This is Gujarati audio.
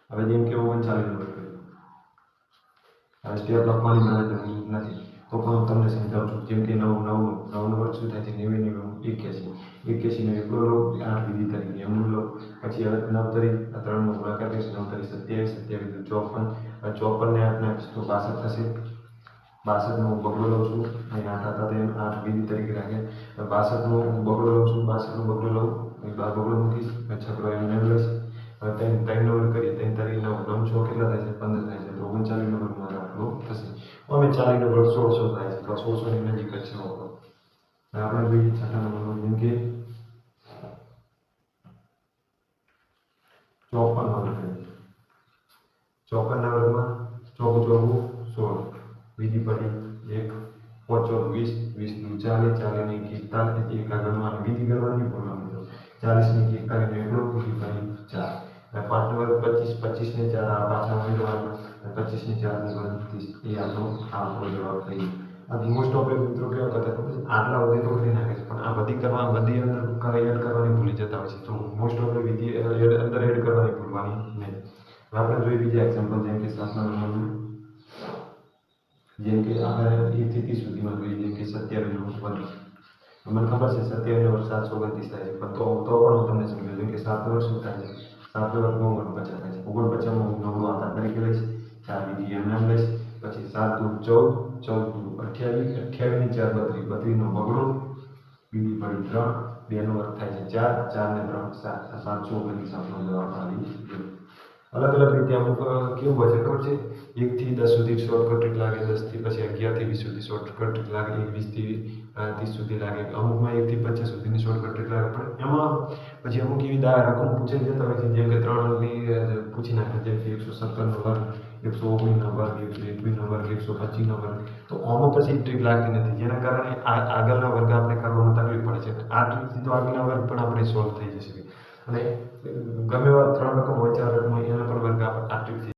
હવે જેમ કે 39 નો વર્ગ કર્યો, હવે સ્ટેપ લખવાની મારે જરૂર નથી તો પણ હું તમને સમજાવું છું. જેમ કે 9 નો વર્ગ શું થાય છે? 90 81 નો એકલો લો, 8 વિધિ તરીકે એમનું લો. પછી હવે 9 તરી 3 નો ગુણાકાર કરીશ, 9 તરી 27, 27 54 ને 8 નાખીશ તો 62 થશે. 62 નો બગડો લઉં છું, અહીં 8 હતા તે 8 વિધિ તરીકે રાખે. 62 નો બગડો લઉં છું, 62 નો બગડો લઉં, અહીં 12 બગડો મૂકીશ, છકડો એમને લઈશ. હવે 3 નો વર્ગ કરીએ, 3 તારીખ 9 9 6 કેટલા થાય છે? 15 થાય છે. તો 39 નો વર્ગ મારો આટલો થશે. અમે 40 નો વર્ગ 1600 થાય છે, તો 1600 ની નજીક જ છે. આપણે જોઈએ છઠ્ઠા નંબરનો, જેમ કે 54 નો વર્ગ કરીએ. 54 ના વર્ગમાં 4 ચોકુ 16 વિધિ પડી 1 5 ચોક 20 20 40 40 ને 41 એક આગળમાં વિધિ કરવાની ભૂલવાની તો 40 ને 41 ને એકડો વિધિ પડી 4 અને 5 નો વર્ગ 25 25 ને 4 આ પાછા ઉમેરવાના 25 ને 4 ને 30 એ આપણો જવાબ થઈ ગયો. આ મોસ્ટ ઓફ મિત્રો કેવા કરતા ખબર છે? આટલા સુધી તો કરી નાખે છે, પણ આ બધી અંદર એડ કરવાની ભૂલી જતા હોય છે. તો મોસ્ટ ઓફ વિધિ અંદર એડ કરવાની ભૂલવાની નહીં. હવે આપણે જોઈએ બીજા એક્ઝામ્પલ, જેમ કે 7 નંબરનું, જેમ કે આપણે 1 થી 30 સુધીમાં જોઈએ. જેમ કે 27 નો વર્ગ, મને ખબર છે 27 નો વર્ગ 729 થાય છે, પણ તો પણ હું તમને સમજાવું. જેમ કે 7 નો વર્ગ શું થાય છે? 7 નો વર્ગ 49 થાય છે. 49 માં હું 9 આધાર તરીકે લઈશ, 4 વિધિ એમને લઈશ. પછી 7 દુ 14 14 દુ 28 28 ની 4 32 32 નો બગડો વિધિ પડી 3 2 નો વર્ગ થાય છે 4 4 ને 3 7 729 આપણો જવાબ આવી ગયો. અલગ અલગ રીતે અમુક કેવું હોય છે ખબર છે? 1 થી 10 સુધી શોર્ટકટ ટ્રીક લાગે, 10 થી પછી 11 થી 20 સુધી શોર્ટકટ ટ્રીક લાગે, 20 થી 30 સુધી લાગે, અમુકમાં 1 થી 50 સુધીની શોર્ટકટ ટ્રીક લાગે. પણ એમાં પછી અમુક એવી રકમ પૂછાઈ જતા હોય છે, જેમ કે 3 અંકની પૂછી નાખે, જેમ કે 117 નો વર્ગ, 119 નો વર્ગ, 121 નો વર્ગ, 125 નો વર્ગ. તો આમાં પછી ટ્રીક લાગતી નથી, જેના કારણે આગળના વર્ગ આપણે કરવામાં તકલીફ પડે છે. આ ટ્રીકથી તો આગળના વર્ગ પણ આપણે સોલ્વ થઈ જશે. અને ગમે એવા 3 રકમ હોય 4 રકમ હોય એના પણ વર્ગ આ ટ્રીકથી